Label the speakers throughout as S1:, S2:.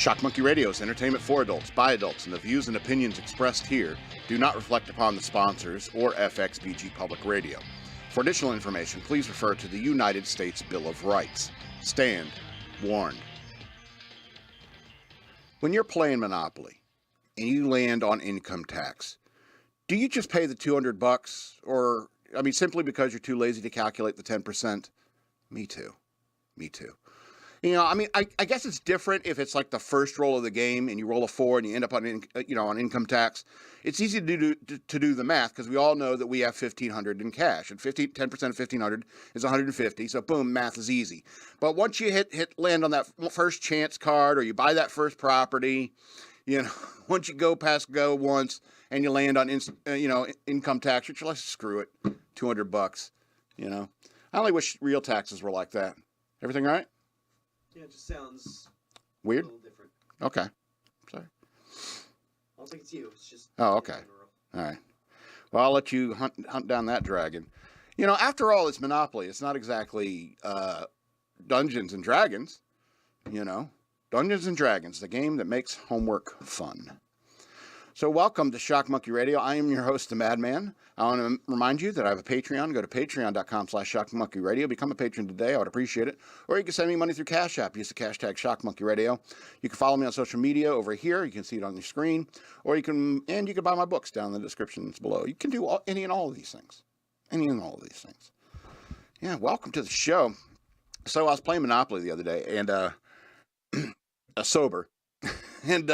S1: Shock Monkey Radio is entertainment for adults, by adults, and the views and opinions expressed here do not reflect upon the sponsors or FXBG Public Radio. For additional information, please refer to the United States Bill of Rights. Stand warned. When you're playing Monopoly and you land on income tax, do you just pay the $200 or, simply because you're too lazy to calculate the 10%? Me too. I guess it's different if it's like the first roll of the game and you roll a 4 and you end up on income tax. It's easy to do the math because we all know that we have $1,500 in cash, and 10% of $1,500 is $150. So boom, math is easy. But once you land on that first chance card, or you buy that first property, once you go past go once and you land on income tax, you're like, screw it, $200. I only wish real taxes were like that. Everything right?
S2: Yeah, it just sounds
S1: weird.
S2: A little different.
S1: Okay. Sorry.
S2: I don't think it's you. It's just.
S1: Oh, okay. All right. Well, I'll let you hunt down that dragon. After all, it's Monopoly. It's not exactly Dungeons and Dragons. Dungeons and Dragons, the game that makes homework fun. So welcome to Shock Monkey Radio. I am your host, the Madman. I want to remind you that I have a Patreon. Go to patreon.com/shockmonkeyradio. Become a patron today. I would appreciate it. Or you can send me money through Cash App. Use the hashtag shockmonkeyradio. You can follow me on social media over here. You can see it on your screen. Or you can buy my books down in the descriptions below. You can do any and all of these things. Yeah, welcome to the show. So I was playing Monopoly the other day, and sober. And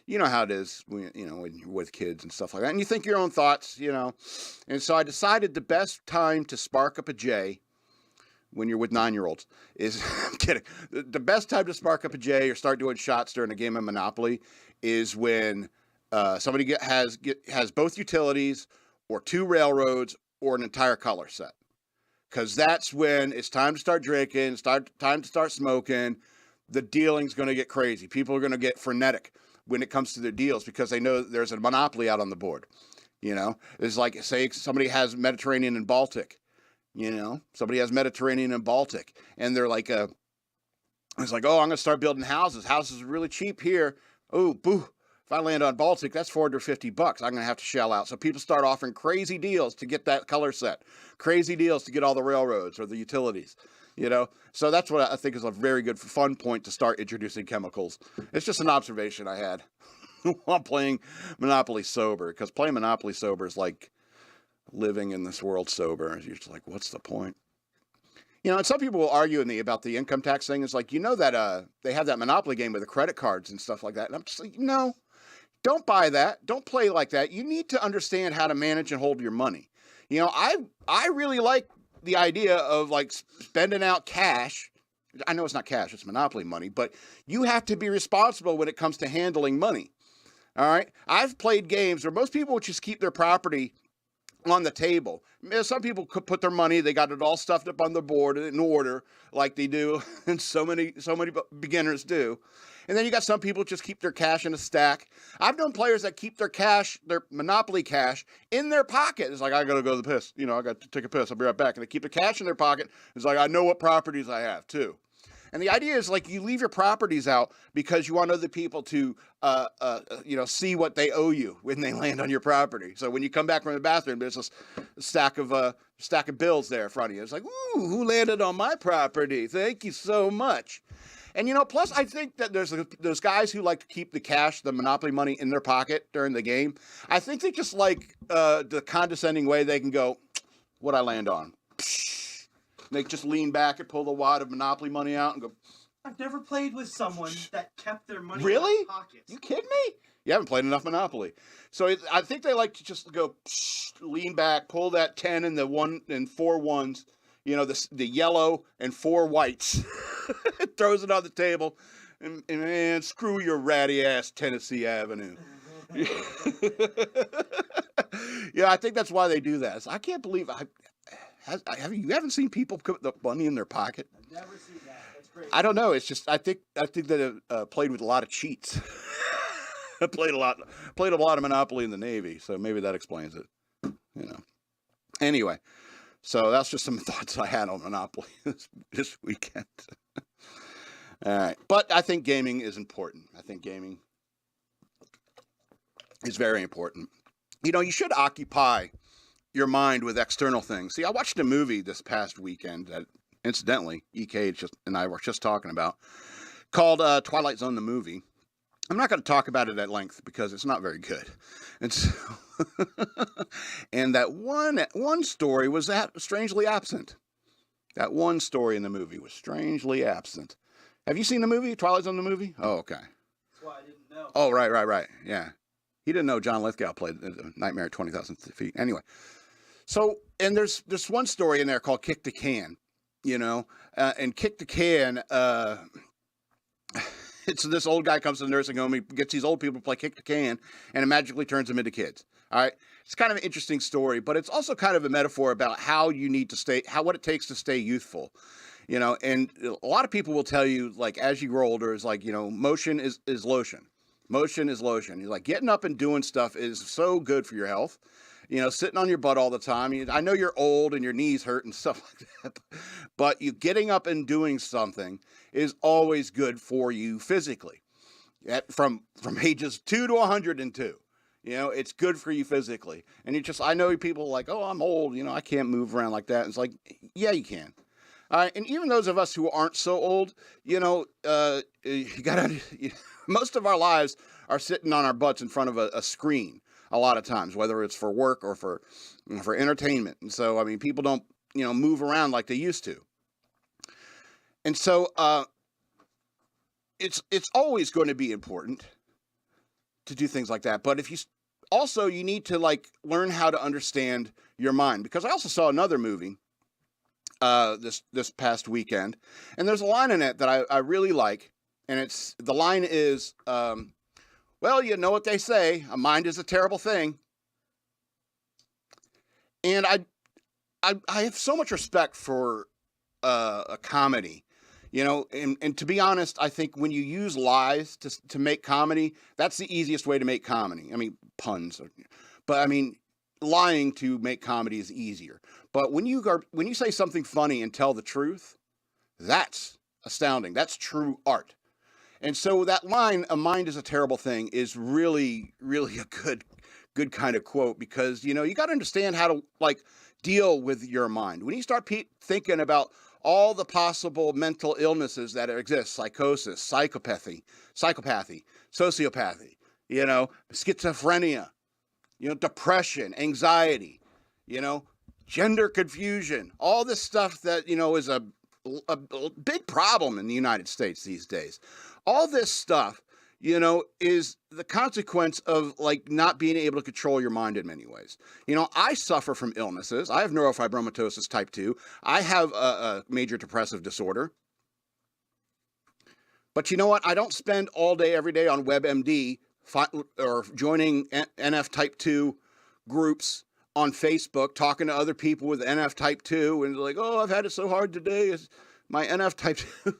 S1: you know how it is when you're with kids and stuff like that. And you think your own thoughts, And so I decided the best time to spark up a J when you're with 9-year-olds is, I'm kidding. The best time to spark up a J or start doing shots during a game of Monopoly is when somebody has both utilities or 2 railroads or an entire color set. Because that's when it's time to start drinking, time to start smoking. The dealing's going to get crazy. People are going to get frenetic when it comes to their deals because they know there's a monopoly out on the board. It's like, say somebody has Mediterranean and Baltic, somebody has Mediterranean and Baltic, and they're like, it's like, oh, I'm going to start building houses. Houses are really cheap here. Oh, boo. If I land on Baltic, that's $450. I'm going to have to shell out. So people start offering crazy deals to get that color set, crazy deals to get all the railroads or the utilities. So that's what I think is a very good fun point to start introducing chemicals. It's just an observation I had while playing Monopoly sober, because playing Monopoly sober is like living in this world sober. You're just like, what's the point? And some people will argue with me about the income tax thing. It's like, that they have that Monopoly game with the credit cards and stuff like that. And I'm just like, no, don't buy that. Don't play like that. You need to understand how to manage and hold your money. I really like the idea of like spending out cash. I know it's not cash, it's Monopoly money, but you have to be responsible when it comes to handling money. All right. I've played games where most people would just keep their property on the table. Some people could put their money, they got it all stuffed up on the board in order like they do, and so many beginners do. And then you got some people just keep their cash in a stack. I've known players that keep their cash, their Monopoly cash, in their pocket. It's like, I got to go to the piss. I got to take a piss. I'll be right back. And they keep the cash in their pocket. It's like, I know what properties I have, too. And the idea is like you leave your properties out because you want other people to, see what they owe you when they land on your property. So when you come back from the bathroom, there's a stack of bills there in front of you. It's like, ooh, who landed on my property? Thank you so much. And, plus I think that there's guys who like to keep the cash, the Monopoly money in their pocket during the game. I think they just like the condescending way they can go, what'd I land on? They just lean back and pull the wad of Monopoly money out and go.
S2: I've never played with someone that kept their money
S1: really?
S2: in their pockets.
S1: You kidding me? You haven't played enough Monopoly. So I think they like to just go, lean back, pull that 10 and the 1 and 4 ones, the yellow and 4 whites, throws it on the table, and screw your ratty ass Tennessee Avenue. Yeah, I think that's why they do that. I can't believe you haven't seen people put the money in their pocket.
S2: I've never seen that. That's crazy.
S1: I don't know. It's just I think that it played with a lot of cheats. I played a lot of Monopoly in the Navy, so maybe that explains it. Anyway, so that's just some thoughts I had on Monopoly this weekend. All right. But I think gaming is important. I think gaming is very important. You know, you should occupy your mind with external things. See, I watched a movie this past weekend that, incidentally, EK and I were just talking about, called Twilight Zone the movie. I'm not going to talk about it at length because it's not very good. And so, and that one story was strangely absent. That one story in the movie was strangely absent. Have you seen the movie, Twilight Zone the movie? Oh, okay.
S2: That's why I didn't know.
S1: Oh, right. Yeah. He didn't know John Lithgow played Nightmare at 20,000 Feet. Anyway. So, and there's one story in there called Kick the Can, you know, and Kick the Can, it's this old guy comes to the nursing home, he gets these old people to play Kick the Can, and it magically turns them into kids. All right. It's kind of an interesting story, but it's also kind of a metaphor about how you need to what it takes to stay youthful, you know, and a lot of people will tell you, like, as you grow older, is like, you know, motion is lotion. Motion is lotion. You're like, getting up and doing stuff is so good for your health. You know, sitting on your butt all the time. I know you're old and your knees hurt and stuff like that, but you getting up and doing something is always good for you physically. From ages 2 to 102, you know, it's good for you physically. And I know people like, oh, I'm old, you know, I can't move around like that. And it's like, yeah, you can. And even those of us who aren't so old, you know, most of our lives are sitting on our butts in front of a screen. A lot of times, whether it's for work or for entertainment. And so, I mean, people don't, you know, move around like they used to. And so, it's always going to be important to do things like that. But you need to, like, learn how to understand your mind. Because I also saw another movie this past weekend, and there's a line in it that I really like, and the line is, well, you know what they say, a mind is a terrible thing. And I have so much respect for a comedy, you know, and to be honest, I think when you use lies to make comedy, that's the easiest way to make comedy. I mean, puns, but I mean, lying to make comedy is easier. But when you say something funny and tell the truth, that's astounding. That's true art. And so that line, a mind is a terrible thing, is really, really a good kind of quote, because, you know, you got to understand how to, like, deal with your mind. When you start thinking about all the possible mental illnesses that exist, psychosis, psychopathy, sociopathy, you know, schizophrenia, you know, depression, anxiety, you know, gender confusion, all this stuff that, you know, is a big problem in the United States these days. All this stuff, you know, is the consequence of, like, not being able to control your mind in many ways. You know, I suffer from illnesses. I have neurofibromatosis type 2. I have a major depressive disorder. But you know what? I don't spend all day, every day on WebMD or joining NF type 2 groups on Facebook, talking to other people with NF type 2, and like, oh, I've had it so hard today. It's my NF type 2.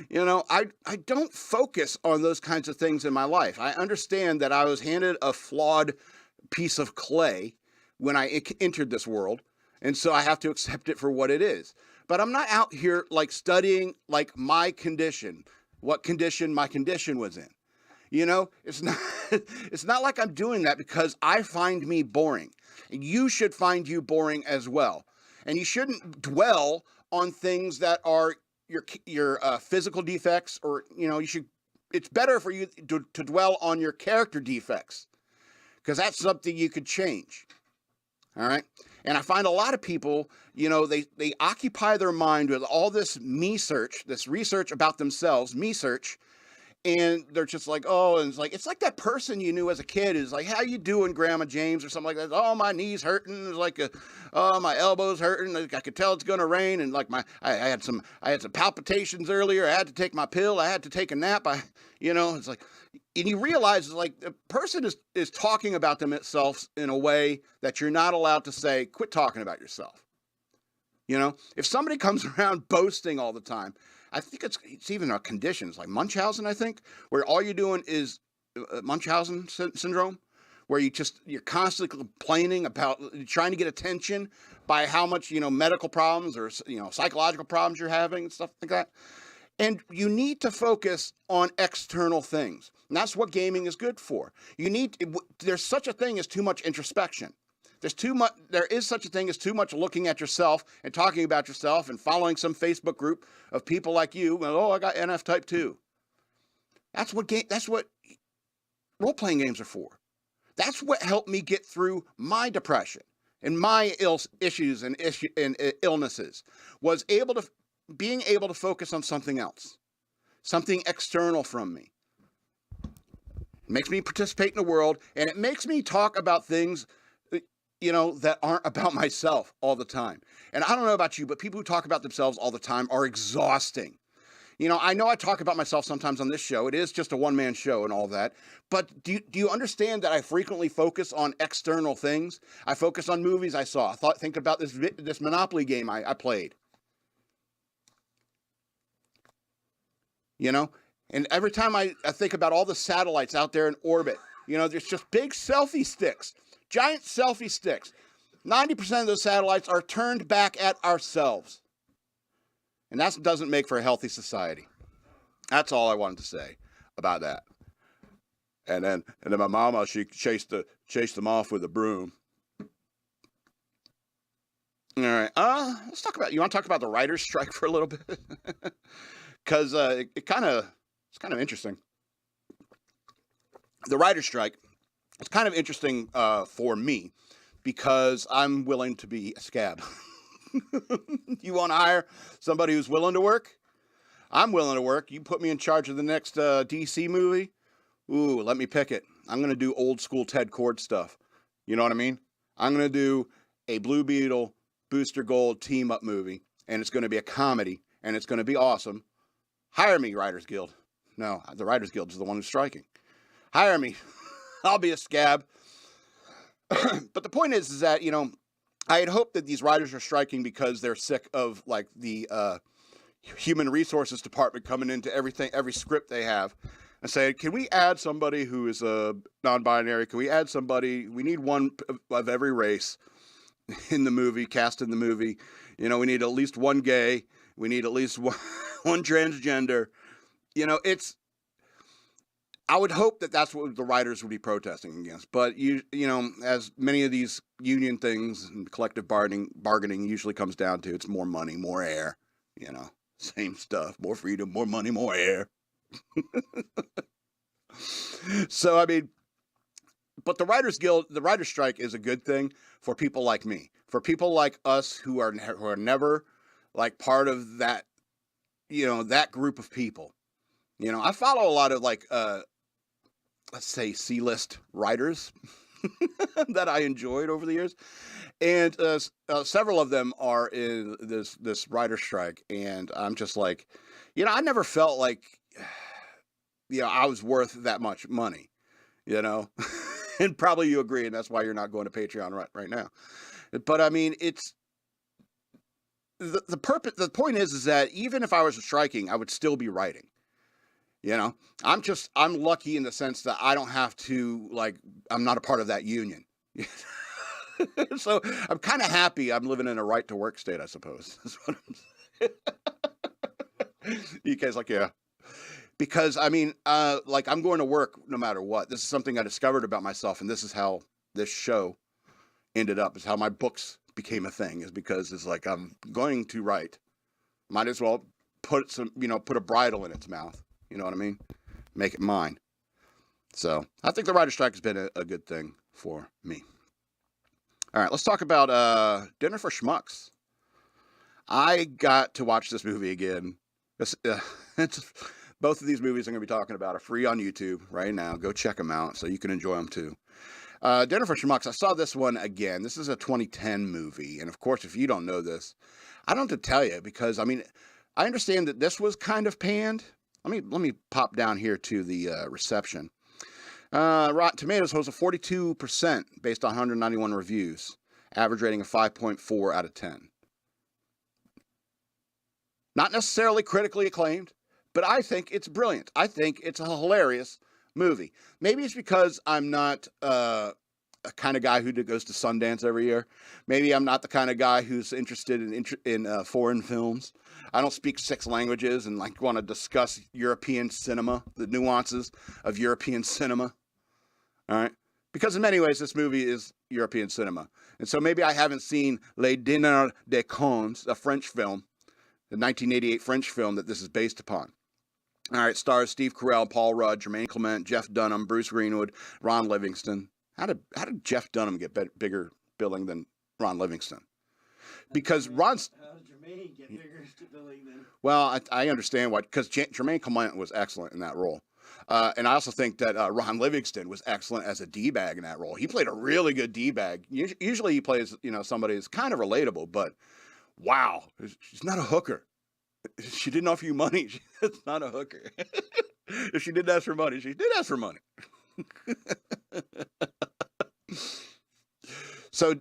S1: You know, I don't focus on those kinds of things in my life. I understand that I was handed a flawed piece of clay when I entered this world, and so I have to accept it for what it is. But I'm not out here, like, studying, like, my condition, what condition my condition was in. You know, it's not like I'm doing that because I find me boring. You should find you boring as well. And you shouldn't dwell on things that are your physical defects, or, you know, it's better for you to dwell on your character defects, because that's something you could change. All right. And I find a lot of people, you know, they occupy their mind with all this this research about themselves, me-search, and they're just like, oh, and it's like that person you knew as a kid is like, how you doing, Grandma James, or something like that. Oh, my knees hurting. It's like, oh, my elbows hurting. I could tell it's gonna rain, and like I had some palpitations earlier. I had to take my pill. I had to take a nap. You know, it's like, and you realize, like, the person is talking about themselves in a way that you're not allowed to say. Quit talking about yourself. You know, if somebody comes around boasting all the time, I think it's even a condition. It's like Munchausen, I think, where all you're doing is Munchausen syndrome, where you're constantly complaining about trying to get attention by how much, you know, medical problems or, you know, psychological problems you're having and stuff like that. And you need to focus on external things. And that's what gaming is good for. There's such a thing as too much introspection. There is such a thing as too much looking at yourself and talking about yourself and following some Facebook group of people like you. Oh, I got NF type 2. That's what role-playing games are for. That's what helped me get through my depression and my issues and illnesses, was being able to focus on something else, something external from me. It makes me participate in the world, and it makes me talk about things, that aren't about myself all the time. And I don't know about you, but people who talk about themselves all the time are exhausting. I know I talk about myself sometimes on this show. It is just a one-man show and all that. But do you understand that I frequently focus on external things? I focus on movies I saw. Think about this Monopoly game I played. And every time I think about all the satellites out there in orbit, there's just big selfie sticks, giant selfie sticks. 90% of those satellites are turned back at ourselves. And that doesn't make for a healthy society. That's all I wanted to say about that. And then my mama, she chased them off with a broom. All right. You want to talk about the writer's strike for a little bit? Because it's kind of interesting. The writer's strike is kind of interesting for me because I'm willing to be a scab. You want to hire somebody who's willing to work? I'm willing to work. You put me in charge of the next DC movie? Ooh, let me pick it. I'm going to do old school Ted Kord stuff. You know what I mean? I'm going to do a Blue Beetle, Booster Gold team-up movie, and it's going to be a comedy, and it's going to be awesome. Hire me, Writers Guild. No, the Writers Guild is the one who's striking. Hire me. I'll be a scab. But the point is that, I had hoped that these writers are striking because they're sick of the human resources department coming into every script they have and say, can we add somebody who is non-binary? Can we add somebody? We need one of every race in the movie, cast in the movie. We need at least one gay. We need at least one transgender. I would hope that that's what the writers would be protesting against. But, as many of these union things and collective bargaining usually comes down to, it's more money, more air, same stuff, more freedom, more money, more air. So, but the Writers Guild, the Writers Strike is a good thing for people like me, for people like us who are never part of that, that group of people. I follow a lot of let's say C-list writers that I enjoyed over the years, and several of them are in this writer strike, and I'm just I never felt like I was worth that much money, and probably you agree, and that's why you're not going to Patreon right now. But it's the purpose. The point is that even if I was striking, I would still be writing. I'm lucky in the sense that I don't have to, I'm not a part of that union. So I'm kind of happy I'm living in a right to work state, I suppose. That's what I'm saying. You guys yeah. Because I'm going to work no matter what. This is something I discovered about myself, and this is how this show ended up, is how my books became a thing, is because it's I'm going to write. Might as well put a bridle in its mouth. You know what I mean? Make it mine. So I think the writer's strike has been a good thing for me. All right, let's talk about Dinner for Schmucks. I got to watch this movie again. Both of these movies I'm going to be talking about are free on YouTube right now. Go check them out so you can enjoy them too. Dinner for Schmucks, I saw this one again. This is a 2010 movie. And of course, if you don't know this, I don't have to tell you because, I understand that this was kind of panned. Let me pop down here to the reception. Rotten Tomatoes holds a 42% based on 191 reviews. Average rating of 5.4 out of 10. Not necessarily critically acclaimed, but I think it's brilliant. I think it's a hilarious movie. Maybe it's because I'm not a kind of guy who goes to Sundance every year. Maybe I'm not the kind of guy who's interested in foreign films. I don't speak 6 languages and like want to discuss European cinema, the nuances of European cinema. All right. Because in many ways, this movie is European cinema. And so maybe I haven't seen Les Dîners de Cons, a French film, the 1988 French film that this is based upon. All right, stars Steve Carell, Paul Rudd, Jermaine Clement, Jeff Dunham, Bruce Greenwood, Ron Livingston. How did Jeff Dunham get bigger billing than Ron Livingston? Because Ron's...
S2: How did Jermaine get bigger billing than...
S1: Well, I understand why, because Jermaine Clement was excellent in that role. And I also think that Ron Livingston was excellent as a D-bag in that role. He played a really good D-bag. Usually he plays, somebody who's kind of relatable, but wow, she's not a hooker. She didn't offer you money. She's not a hooker. If she did ask for money, she did ask for money. So,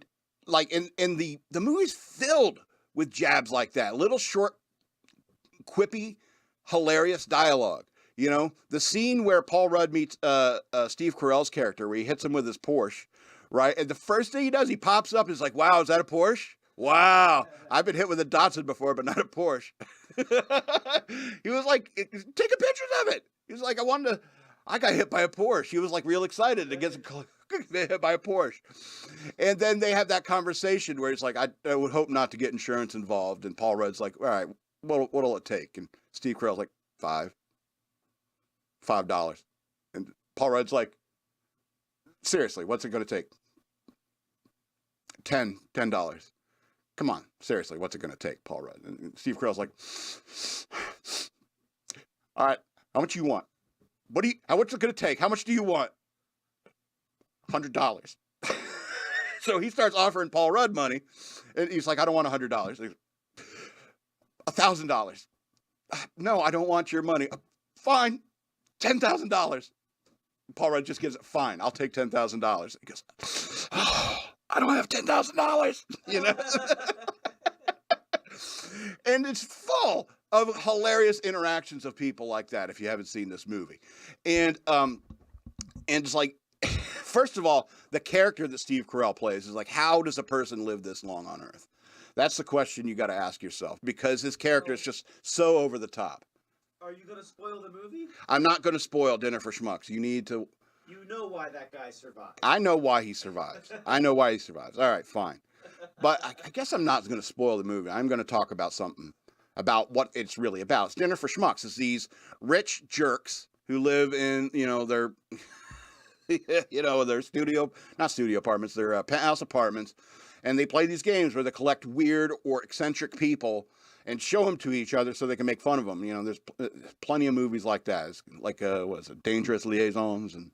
S1: like, in the movie's filled with jabs like that. Little short, quippy, hilarious dialogue. The scene where Paul Rudd meets Steve Carell's character, where he hits him with his Porsche, right? And the first thing he does, he pops up and is like, wow, is that a Porsche? Wow, I've been hit with a Datsun before, but not a Porsche. He was like, take a picture of it. He was like, I got hit by a Porsche. He was like real excited to get hit by a Porsche. And then they have that conversation where he's like, I would hope not to get insurance involved. And Paul Rudd's like, all right, what'll it take? And Steve Carell's like, $5. And Paul Rudd's like, seriously, what's it going to take? $10. Come on, seriously, what's it going to take, Paul Rudd? And Steve Carell's like, all right, how much you want? How much is it going to take? How much do you want? $100. So he starts offering Paul Rudd money, and he's like, I don't want $100. $1,000. No, I don't want your money. Fine, $10,000. Paul Rudd just gives it, fine, I'll take $10,000. He goes, oh, I don't have $10,000, And it's full of hilarious interactions of people like that, if you haven't seen this movie. And it's like, first of all, the character that Steve Carell plays is like, how does a person live this long on Earth? That's the question you got to ask yourself, because his character is just so over the top.
S2: Are you going to spoil the movie?
S1: I'm not going to spoil Dinner for Schmucks. You need to...
S2: You know why that guy survived.
S1: I know why he survives. All right, fine. But I guess I'm not going to spoil the movie. I'm going to talk about something, about what it's really about. It's Dinner for Schmucks. It's these rich jerks who live in, their, their not studio apartments, their penthouse apartments. And they play these games where they collect weird or eccentric people and show them to each other so they can make fun of them. There's plenty of movies like that. It's like, Dangerous Liaisons, and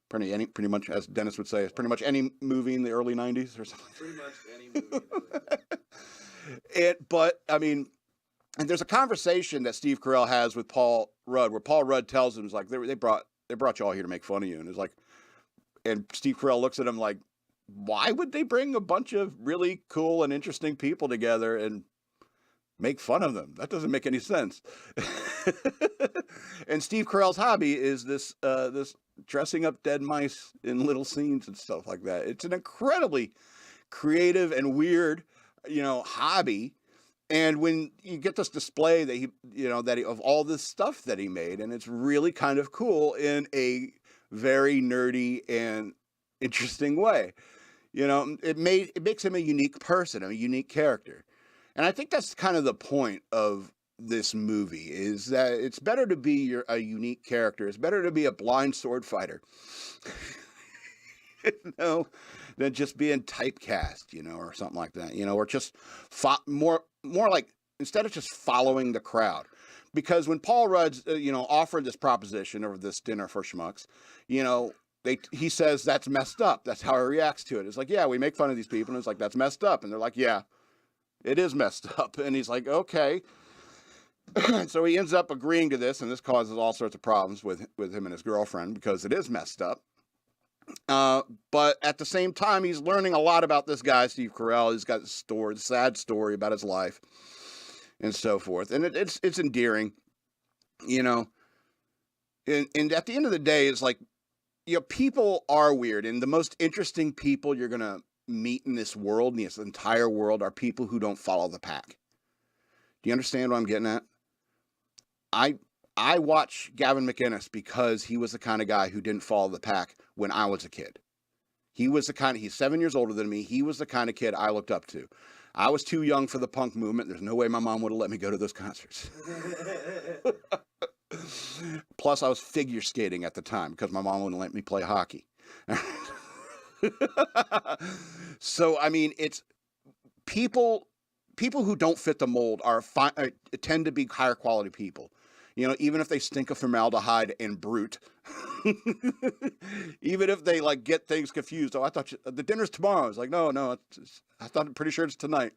S1: pretty much, as Dennis would say, it's pretty much any movie in the early 90s or something.
S2: Pretty much any movie.
S1: And there's a conversation that Steve Carell has with Paul Rudd, where Paul Rudd tells him, like, they brought you all here to make fun of you. And it's like, and Steve Carell looks at him like, why would they bring a bunch of really cool and interesting people together and make fun of them? That doesn't make any sense. And Steve Carell's hobby is this dressing up dead mice in little scenes and stuff like that. It's an incredibly creative and weird, hobby. And when you get this display that he of all this stuff that he made, and it's really kind of cool in a very nerdy and interesting way. It makes him a unique person, a unique character. And I think that's kind of the point of this movie, is that it's better to be a unique character. It's better to be a blind sword fighter, than just being typecast, or something like that, or just more like, instead of just following the crowd. Because when Paul Rudd's, offered this proposition of this Dinner for Schmucks, he says that's messed up. That's how he reacts to it. It's like, yeah, we make fun of these people. And it's like, that's messed up. And they're like, yeah, it is messed up. And he's like, okay. So he ends up agreeing to this. And this causes all sorts of problems with him and his girlfriend, because it is messed up. But at the same time, he's learning a lot about this guy, Steve Carell. He's got a sad story about his life and so forth. And it's endearing, And at the end of the day, it's like, people are weird, and the most interesting people you're gonna meet in this world, in this entire world, are people who don't follow the pack. Do you understand what I'm getting at? I watch Gavin McInnes because he was the kind of guy who didn't follow the pack when I was a kid. He's 7 years older than me. He was the kind of kid I looked up to. I was too young for the punk movement. There's no way my mom would have let me go to those concerts. Plus, I was figure skating at the time because my mom wouldn't let me play hockey. So, I mean, it's people who don't fit the mold tend to be higher quality people. You know, even if they stink of formaldehyde and brute, even if they like get things confused. Oh, I thought the dinner's tomorrow. It's like, no, I'm pretty sure it's tonight.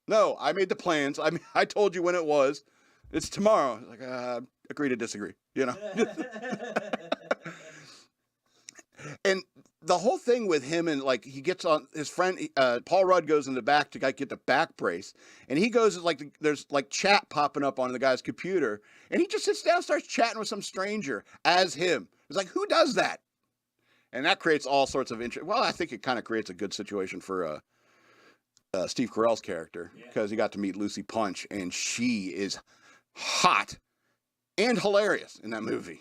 S1: No, I made the plans. I told you when it was. It's tomorrow. It's like, agree to disagree, you know? And the whole thing with him, and like he gets on his friend, Paul Rudd goes in the back to get the back brace, and he goes there's like chat popping up on the guy's computer, and he just sits down and starts chatting with some stranger as him. It's like, who does that? And that creates all sorts of interest. Well, I think it kind of creates a good situation for Steve Carell's character, because he got to meet Lucy Punch, and she is hot and hilarious in that movie.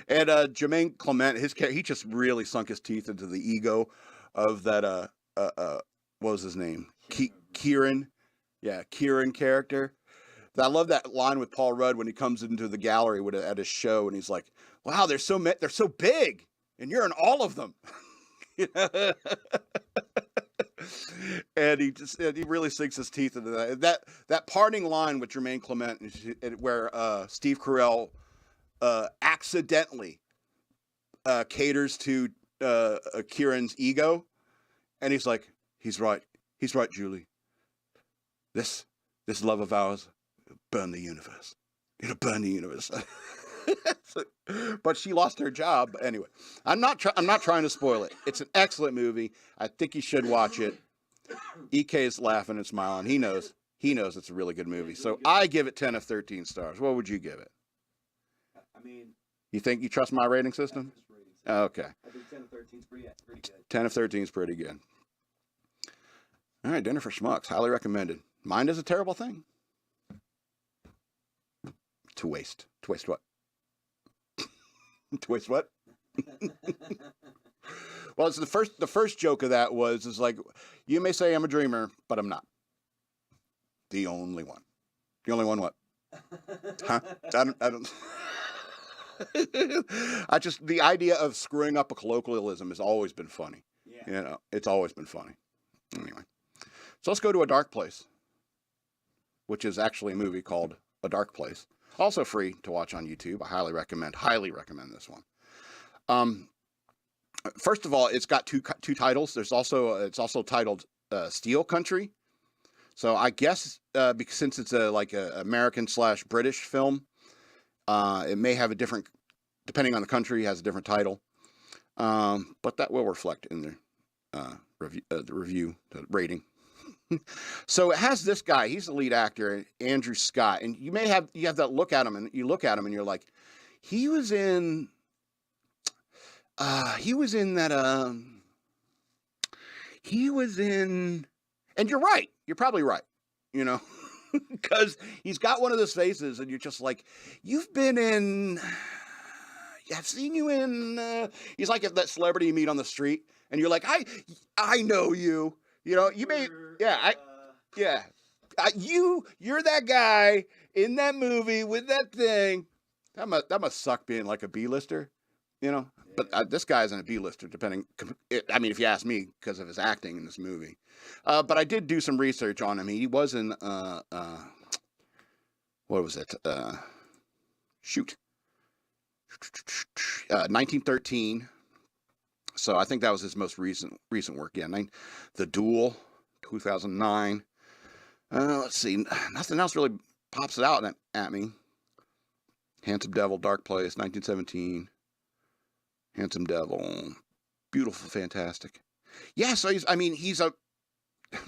S1: And Jermaine Clement, his character, he just really sunk his teeth into the ego of that what was his name? Kieran. Yeah, Kieran character. I love that line with Paul Rudd when he comes into the gallery at his show, and he's like, "Wow, they're so big, and you're in all of them." And he really sinks his teeth into that parting line with Jermaine Clement, where Steve Carell accidentally caters to Kieran's ego, and he's like, he's right, Julie. This love of ours will burn the universe. It'll burn the universe. But she lost her job anyway. I'm not trying to spoil it. It's an excellent movie. I think you should watch it. EK is laughing and smiling. He knows it's a really good movie. So I give it 10 of 13 stars. What would you give it?
S2: I mean,
S1: you think you trust my rating system? Okay.
S2: I think 10 of 13 is pretty good.
S1: 10 of 13 is pretty good. All right, Dinner for Schmucks. Highly recommended. Mind is a terrible thing. To waste. To waste what? To waste what? Well, it's the first joke of that is like, you may say I'm a dreamer, but I'm not. The only one. The only one what? Huh? I don't the idea of screwing up a colloquialism has always been funny.
S2: Yeah.
S1: You know, it's always been funny. Anyway. So let's go to A Dark Place, which is actually a movie called A Dark Place. Also free to watch on YouTube. I highly recommend this one. First of all, it's got two titles. It's also titled Steel Country. So I guess because since it's a American / British film, it may have a different, depending on the country, has a different title. But that will reflect in the review, the rating. So it has this guy. He's the lead actor, Andrew Scott, and you have that look at him, and you look at him, and you're like, he was in that. He was in, and you're right. You're probably right. You know, because he's got one of those faces, and you're just like, you've been in. I've seen you in. He's like that celebrity you meet on the street, and you're like, I know you. You know, you may, you're that guy in that movie with that thing. That must suck being like a B-lister, you know. But this guy's in a B-lister, if you ask me, because of his acting in this movie. But I did do some research on him. He was in, what was it? 1913. So I think that was his most recent work. Yeah, The Duel, 2009. Let's see, nothing else really pops it out at me. Handsome Devil, Dark Place, 1917. Handsome Devil, beautiful, fantastic. Yeah, so he's a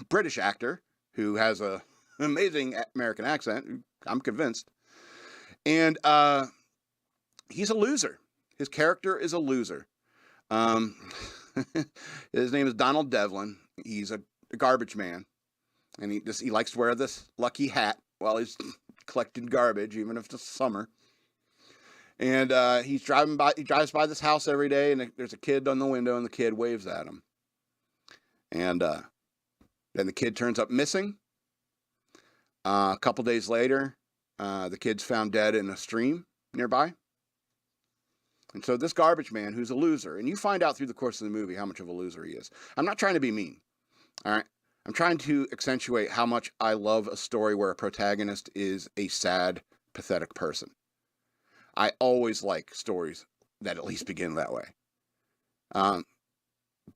S1: British actor who has an amazing American accent. I'm convinced, and he's a loser. His character is a loser. His name is Donald Devlin. He's a garbage man, and he likes to wear this lucky hat while he's collecting garbage, even if it's summer. And he drives by this house every day, and there's a kid on the window, and the kid waves at him. And then the kid turns up missing. A couple days later, the kid's found dead in a stream nearby. And so this garbage man, who's a loser, and you find out through the course of the movie how much of a loser he is. I'm not trying to be mean, all right? I'm trying to accentuate how much I love a story where a protagonist is a sad, pathetic person. I always like stories that at least begin that way.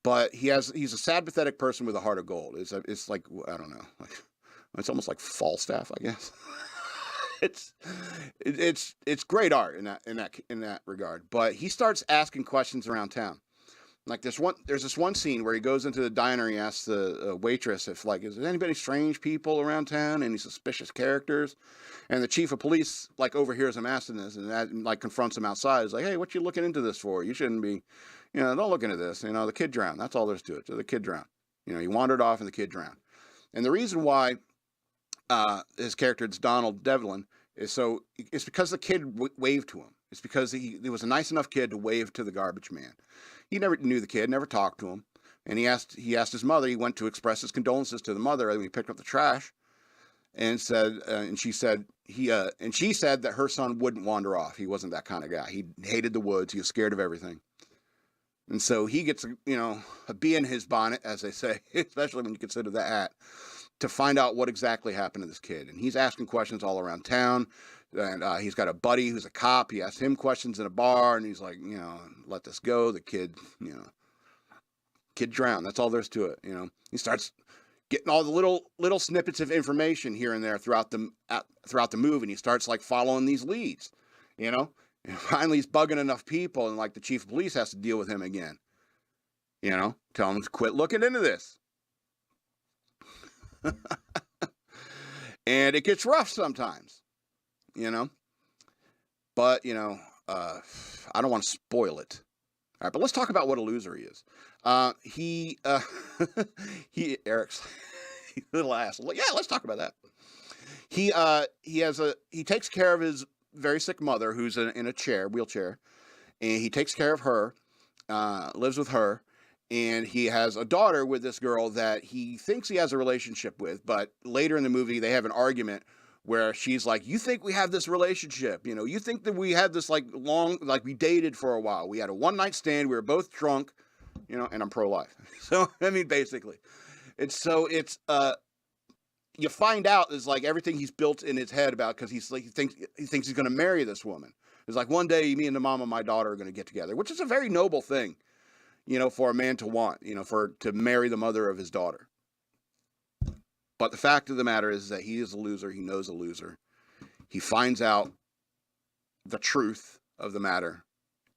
S1: But he's a sad, pathetic person with a heart of gold. It's like, I don't know, it's almost like Falstaff, I guess. It's great art in that regard. But he starts asking questions around town. Like there's this one scene where he goes into the diner. He asks the waitress if is there anybody strange people around town, any suspicious characters? And the chief of police overhears him asking this, and that confronts him outside. He's like, hey, what you looking into this for? You shouldn't be, don't look into this. The kid drowned. That's all there's to it. So the kid drowned. He wandered off and the kid drowned. And the reason why his character is Donald Devlin it's because the kid waved to him. It's because he was a nice enough kid to wave to the garbage man. He never knew the kid, never talked to him, and he asked his mother. He went to express his condolences to the mother when he picked up the trash, and she said that her son wouldn't wander off. He wasn't that kind of guy. He hated the woods. He was scared of everything, and so he gets a bee in his bonnet, as they say, especially when you consider the hat, to find out what exactly happened to this kid. And he's asking questions all around town. And he's got a buddy who's a cop. He asks him questions in a bar, and he's like, let this go. The kid, kid drowned. That's all there's to it. He starts getting all the little snippets of information here and there throughout the movie, and he starts following these leads, And finally, he's bugging enough people, and the chief of police has to deal with him again. Tell him to quit looking into this. And it gets rough sometimes, but I don't want to spoil it. All right, but let's talk about what a loser he is. Eric's little ass. Yeah, let's talk about that. He takes care of his very sick mother, who's in a wheelchair, and he takes care of her, lives with her. And he has a daughter with this girl that he thinks he has a relationship with. But later in the movie, they have an argument where she's like, you think we have this relationship? You think that we had this we dated for a while. We had a one-night stand. We were both drunk, and I'm pro-life. So, basically. You find out is everything he's built in his head about because he thinks he's going to marry this woman. It's one day me and the mom of my daughter are going to get together, which is a very noble thing. For a man to want, to marry the mother of his daughter. But the fact of the matter is that he is a loser. He knows a loser. He finds out the truth of the matter,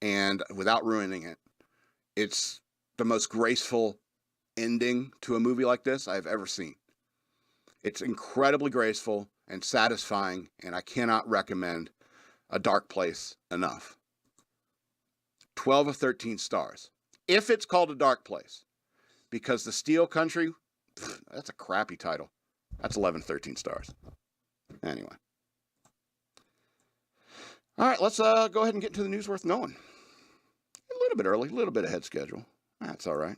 S1: and without ruining it, it's the most graceful ending to a movie like this I've ever seen. It's incredibly graceful and satisfying, and I cannot recommend A Dark Place enough. 12 of 13 stars. If it's called A Dark Place, because The Steel Country, that's a crappy title. That's 11, 13 stars. Anyway. All right, let's go ahead and get into the news worth knowing. A little bit early, a little bit ahead schedule. That's all right.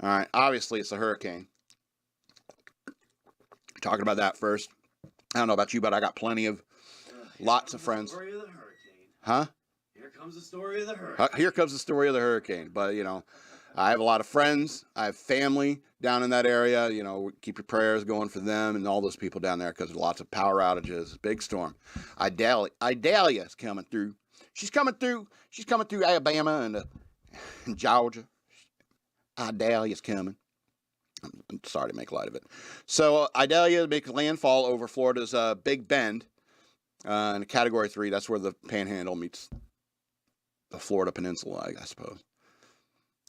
S1: All right, obviously it's a hurricane. Talking about that first. I don't know about you, but I got plenty of, lots of friends.
S2: Story of the hurricane.
S1: Huh?
S2: Here comes the story of the hurricane.
S1: Here comes the story of the hurricane. But, I have a lot of friends. I have family down in that area. Keep your prayers going for them and all those people down there because there's lots of power outages. Big storm. Idalia is coming through. She's coming through Alabama and Georgia. Idalia's coming. I'm sorry to make light of it. So Idalia makes landfall over Florida's Big Bend in a Category 3. That's where the Panhandle meets the Florida Peninsula, I suppose.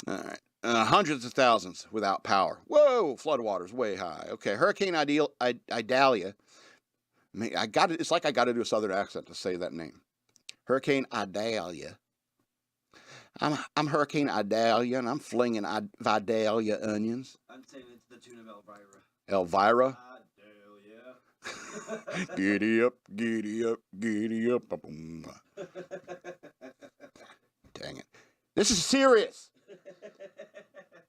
S1: All right. Hundreds of thousands without power. Whoa, floodwaters way high. Okay, Hurricane Idalia. It's like I got to do a southern accent to say that name. Hurricane Idalia. I'm Hurricane Idalia, and I'm flinging Vidalia onions.
S2: I'm saying it's the tune of Elvira.
S1: Elvira.
S2: Idalia.
S1: Giddy up, giddy up, giddy up. Boom. Dang it. This is serious.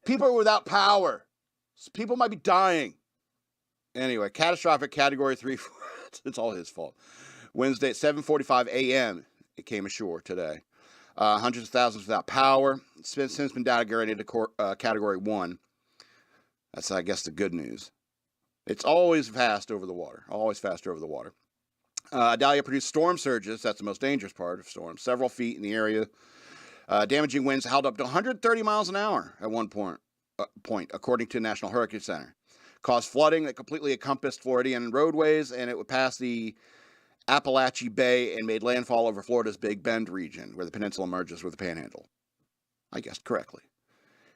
S1: People are without power. People might be dying. Anyway, catastrophic category 3. It's all his fault. Wednesday at 7:45 a.m. it came ashore today. Hundreds of thousands without power. It's since been downgraded to category 1. That's, I guess, the good news. It's always fast over the water. Always fast over the water. Idalia produced storm surges. That's the most dangerous part of storms. Several feet in the area. Damaging winds held up to 130 miles an hour at one point, according to the National Hurricane Center. Caused flooding that completely encompassed Floridian roadways, and it would pass the Appalachian Bay and made landfall over Florida's Big Bend region, where the peninsula merges with the Panhandle. I guessed correctly.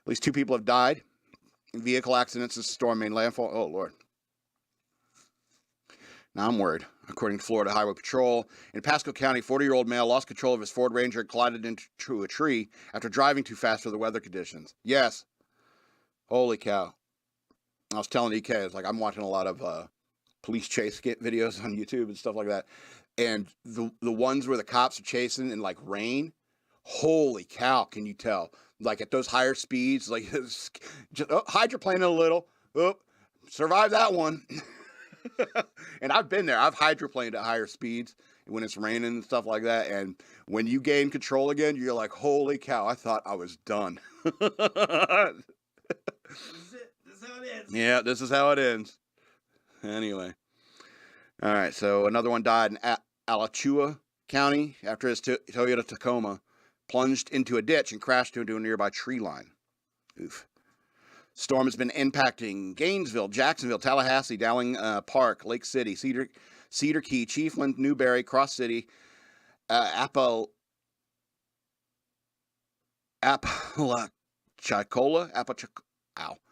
S1: At least 2 people have died in vehicle accidents as the storm made landfall. Oh, Lord. Now I'm worried. According to Florida Highway Patrol, in Pasco County, 40-year-old male lost control of his Ford Ranger and collided into a tree after driving too fast for the weather conditions. Yes. Holy cow. I was telling EK, it's like I'm watching a lot of police chase videos on YouTube and stuff like that. And the ones where the cops are chasing in like rain, holy cow, can you tell? Like at those higher speeds, like just hydroplaning a little. Oh, survive that one. And I've been there. I've hydroplaned at higher speeds when it's raining and stuff like that. And when you gain control again, you're like, holy cow, I thought I was done.
S2: This is it. This is how it ends.
S1: Yeah, this is how it ends. Anyway. All right, so another one died in Alachua County after his Toyota Tacoma plunged into a ditch and crashed into a nearby tree line. Oof. Storm has been impacting Gainesville, Jacksonville, Tallahassee, Dowling Park, Lake City, Cedar Key, Chiefland, Newberry, Cross City, Apalachicola,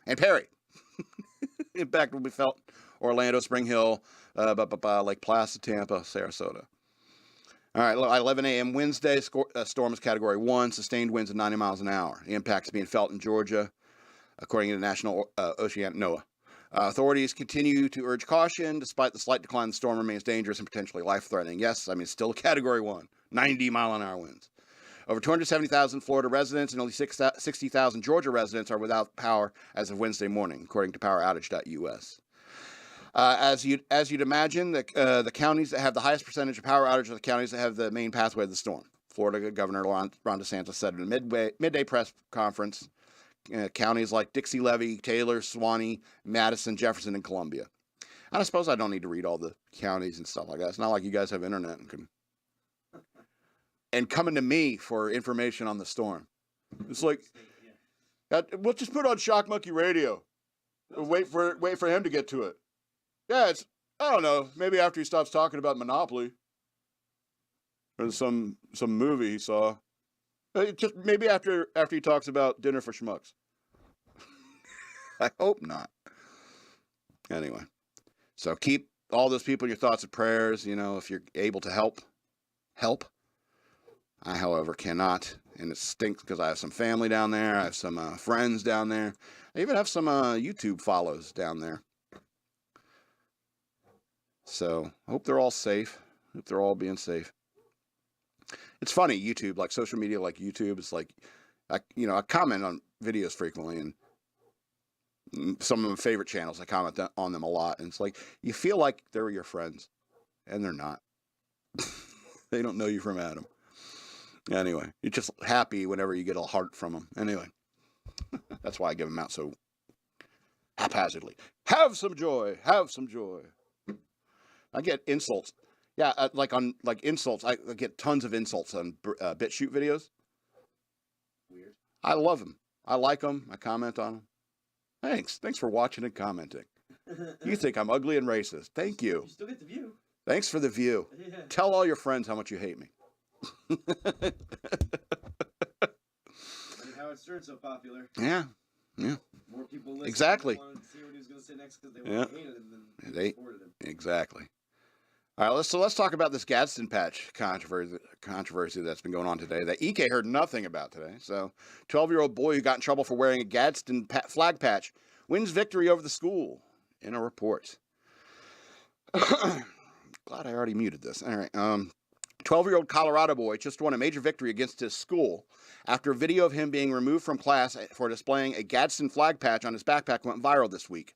S1: and Perry. Impact will be felt Orlando, Spring Hill, Lake Placid, Tampa, Sarasota. All right, 11 a.m. Wednesday, storm is category 1, sustained winds of 90 miles an hour. The impact is being felt in Georgia, according to the National Oceanic NOAA. Authorities continue to urge caution. Despite the slight decline, the storm remains dangerous and potentially life-threatening. Yes, I mean, it's still a category 1, 90-mile-an-hour winds. Over 270,000 Florida residents and only 60,000 Georgia residents are without power as of Wednesday morning, according to poweroutage.us. As you'd imagine, the counties that have the highest percentage of power outage are the counties that have the main pathway of the storm. Florida Governor Ron DeSantis said in a midday press conference, counties like Dixie Levy, Taylor, Suwannee, Madison, Jefferson, and Columbia. And I suppose I don't need to read all the counties and stuff like that. It's not like you guys have internet and coming to me for information on the storm. It's like, we'll just put on shockmonkeyradio. Wait for him to get to it. Yeah, it's, I don't know, maybe after he stops talking about Monopoly or some movie he saw. Just maybe after he talks about Dinner for Schmucks. I hope not. Anyway, so keep all those people in your thoughts and prayers. You know, if you're able to help. I, however, cannot, and it stinks because I have some family down there. I have some friends down there. I even have some YouTube follows down there. So I hope they're all safe. Hope they're all being safe. It's funny, YouTube, like social media like YouTube, it's like, I comment on videos frequently, and some of my favorite channels, I comment on them a lot, and it's like, you feel like they're your friends, and they're not. They don't know you from Adam. Anyway, you're just happy whenever you get a heart from them. Anyway, that's why I give them out so haphazardly. Have some joy. Have some joy. I get insults. Yeah, insults. I get tons of insults on BitChute videos.
S2: Weird.
S1: I love them. I like them. I comment on them. Thanks. Thanks for watching and commenting. You think I'm ugly and racist. Thank you.
S2: You still get the view.
S1: Thanks for the view.
S2: Yeah.
S1: Tell all your friends how much you hate me.
S2: How it started so popular.
S1: Yeah.
S2: More people listened.
S1: Exactly.
S2: Wanted to see what he was going to say next because they wanted to hate him and they supported him.
S1: Exactly. All right, let's talk about this Gadsden patch controversy that's been going on today that EK heard nothing about today. So, 12-year-old boy who got in trouble for wearing a Gadsden flag patch wins victory over the school in a report. Glad I already muted this. All right. 12-year-old Colorado boy just won a major victory against his school after a video of him being removed from class for displaying a Gadsden flag patch on his backpack went viral this week.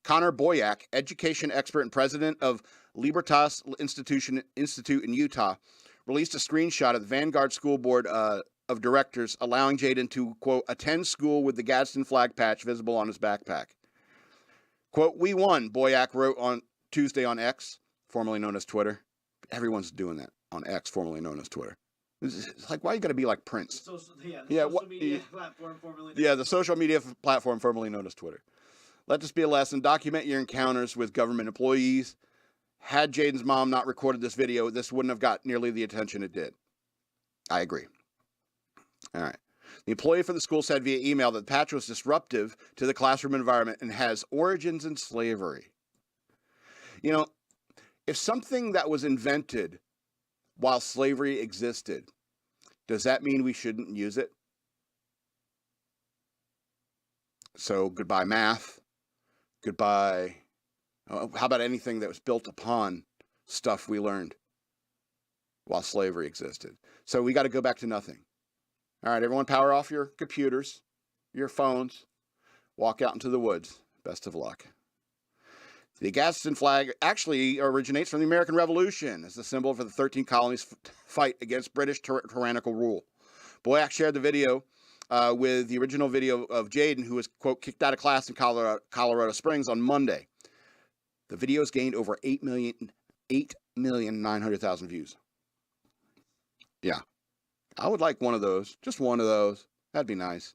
S1: Connor Boyack, education expert and president of Libertas Institute in Utah, released a screenshot of the Vanguard School Board of Directors allowing Jaden to, quote, attend school with the Gadsden flag patch visible on his backpack. Quote, "We won," Boyack wrote on Tuesday on X, formerly known as Twitter. Everyone's doing that on X, formerly known as Twitter. It's like, why you got to be like Prince?
S2: The social media platform formerly known
S1: the social media platform formerly known as Twitter. Let this be a lesson. Document your encounters with government employees. Had Jaden's mom not recorded this video, this wouldn't have got nearly the attention it did. I agree. All right. The employee for the school said via email that the patch was disruptive to the classroom environment and has origins in slavery. You know, if something that was invented while slavery existed, does that mean we shouldn't use it? So goodbye math. Goodbye. How about anything that was built upon stuff we learned while slavery existed? So we got to go back to nothing. All right, everyone, power off your computers, your phones, walk out into the woods. Best of luck. The Gadsden flag actually originates from the American Revolution as the symbol for the 13 colonies' fight against British tyrannical rule. Boyack shared the video with the original video of Jaden, who was, quote, kicked out of class in Colorado Springs on Monday. The video's gained over 8,900,000 views. Yeah. I would like one of those. Just one of those. That'd be nice.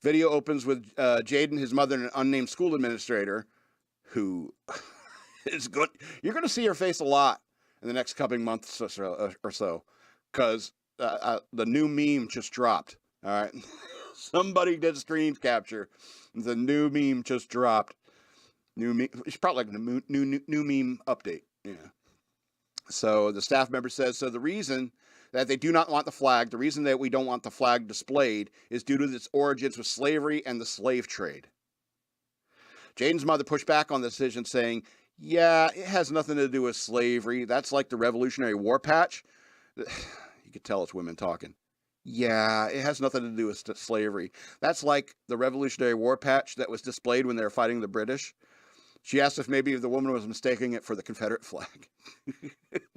S1: Video opens with Jaden, his mother, and an unnamed school administrator who is good. You're going to see her face a lot in the next coming months or so because the new meme just dropped. All right. Somebody did screen capture. The new meme just dropped. New meme. It's probably like a new meme update. Yeah. So the staff member says, so the reason that they do not want the flag, the reason that we don't want the flag displayed is due to its origins with slavery and the slave trade. Jaden's mother pushed back on the decision, saying, yeah, it has nothing to do with slavery. That's like the Revolutionary War patch. You could tell it's women talking. Yeah, it has nothing to do with slavery. That's like the Revolutionary War patch that was displayed when they were fighting the British. She asked if maybe the woman was mistaking it for the Confederate flag.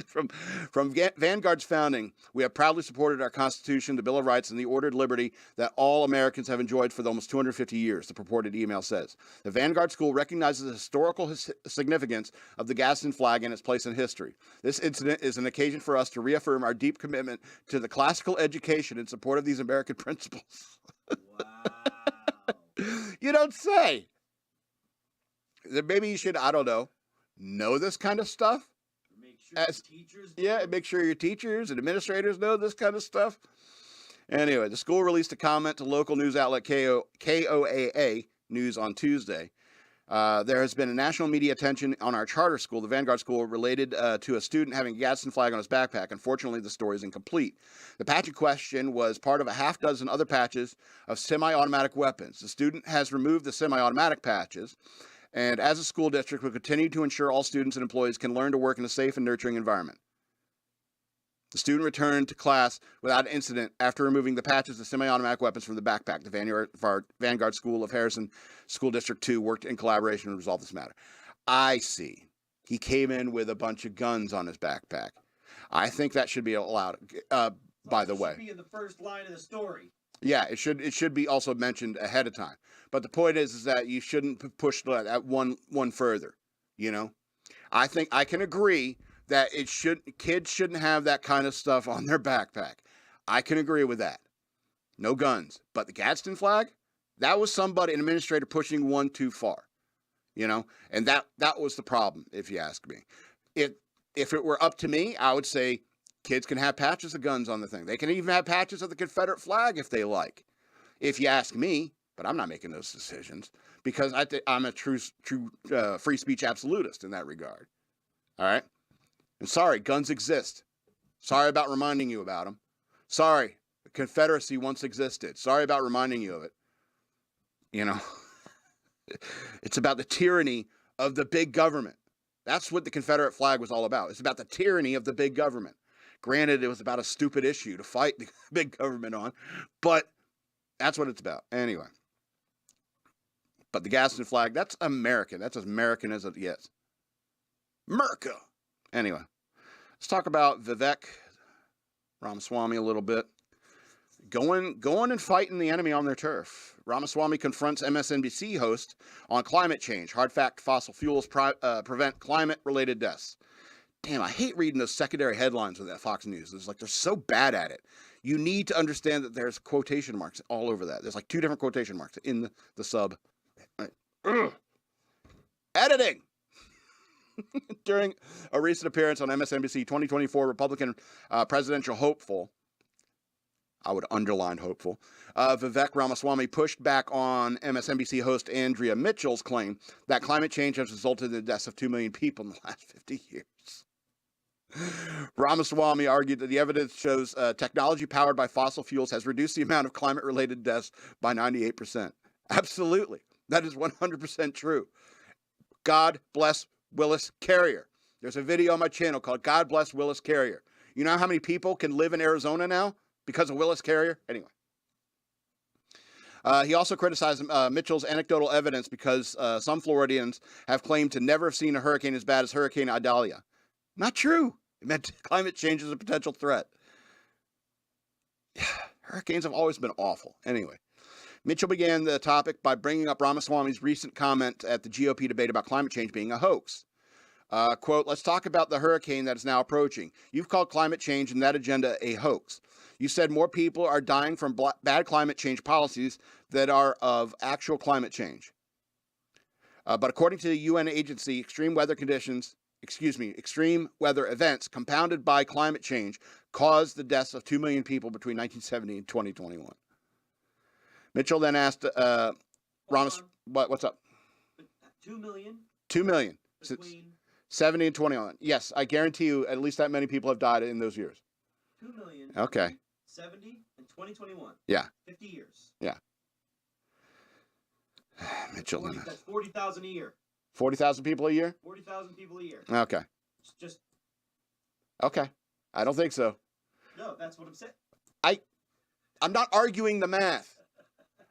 S1: From Vanguard's founding, we have proudly supported our Constitution, the Bill of Rights, and the ordered liberty that all Americans have enjoyed for almost 250 years, the purported email says. The Vanguard School recognizes the historical significance of the Gadsden flag and its place in history. This incident is an occasion for us to reaffirm our deep commitment to the classical education in support of these American principles.
S2: Wow.
S1: You don't say. Maybe you should, I don't know this kind of stuff.
S2: Make sure teachers know.
S1: Make sure your teachers and administrators know this kind of stuff. Anyway, the school released a comment to local news outlet KOAA News on Tuesday. There has been a national media attention on our charter school, the Vanguard School, related to a student having a Gadsden flag on his backpack. Unfortunately, the story is incomplete. The patch in question was part of a half dozen other patches of semi-automatic weapons. The student has removed the semi-automatic patches, and as a school district, will continue to ensure all students and employees can learn to work in a safe and nurturing environment. The student returned to class without incident after removing the patches of semi-automatic weapons from the backpack. The Vanguard School of Harrison School District 2 worked in collaboration to resolve this matter. I see. He came in with a bunch of guns on his backpack. I think that should be allowed, by the way.
S2: It should be in the first line of the story.
S1: Yeah, it should be also mentioned ahead of time. But the point is that you shouldn't push that one further. You know, I think I can agree that kids shouldn't have that kind of stuff on their backpack. I can agree with that. No guns. But the Gadsden flag, that was an administrator pushing one too far. You know, and that was the problem, if you ask me. If it were up to me, I would say kids can have patches of guns on the thing. They can even have patches of the Confederate flag if they like, if you ask me. But I'm not making those decisions because I'm a true free speech absolutist in that regard. All right? And sorry, guns exist. Sorry about reminding you about them. Sorry, the Confederacy once existed. Sorry about reminding you of it. You know, it's about the tyranny of the big government. That's what the Confederate flag was all about. It's about the tyranny of the big government. Granted, it was about a stupid issue to fight the big government on, but that's what it's about. Anyway. But the Gadsden flag, that's American. That's as American as it gets. America. Anyway, let's talk about Vivek Ramaswamy a little bit. Going and fighting the enemy on their turf. Ramaswamy confronts MSNBC host on climate change. Hard fact, fossil fuels prevent climate-related deaths. Damn, I hate reading those secondary headlines with that Fox News. It's like they're so bad at it. You need to understand that there's quotation marks all over that. There's like 2 different quotation marks in the sub. Right. Editing! During a recent appearance on MSNBC, 2024 Republican presidential hopeful, I would underline hopeful, Vivek Ramaswamy pushed back on MSNBC host Andrea Mitchell's claim that climate change has resulted in the deaths of 2 million people in the last 50 years. Ramaswamy argued that the evidence shows technology powered by fossil fuels has reduced the amount of climate-related deaths by 98%. Absolutely. That is 100% true. God bless Willis Carrier. There's a video on my channel called God Bless Willis Carrier. You know how many people can live in Arizona now because of Willis Carrier? Anyway. He also criticized Mitchell's anecdotal evidence because some Floridians have claimed to never have seen a hurricane as bad as Hurricane Idalia. Not true. It meant climate change is a potential threat. Hurricanes have always been awful. Anyway. Mitchell began the topic by bringing up Ramaswamy's recent comment at the GOP debate about climate change being a hoax. Quote, let's talk about the hurricane that is now approaching. You've called climate change and that agenda a hoax. You said more people are dying from bad climate change policies that are of actual climate change. But according to the UN agency, extreme weather events compounded by climate change caused the deaths of 2 million people between 1970 and 2021. Mitchell then asked what's up?
S2: 2 million?
S1: 2 million.
S2: Between
S1: 70 and 21. Yes, I guarantee you at least that many people have died in those years.
S2: 2 million.
S1: Okay.
S2: 70 and 2021.
S1: Yeah.
S2: 50 years.
S1: Yeah. Mitchell.
S2: 40, that's 40,000 a year.
S1: 40,000 people a year?
S2: 40,000 people a year.
S1: Okay.
S2: It's just.
S1: Okay. I don't think so.
S2: No, that's what I'm saying.
S1: I'm not arguing the math.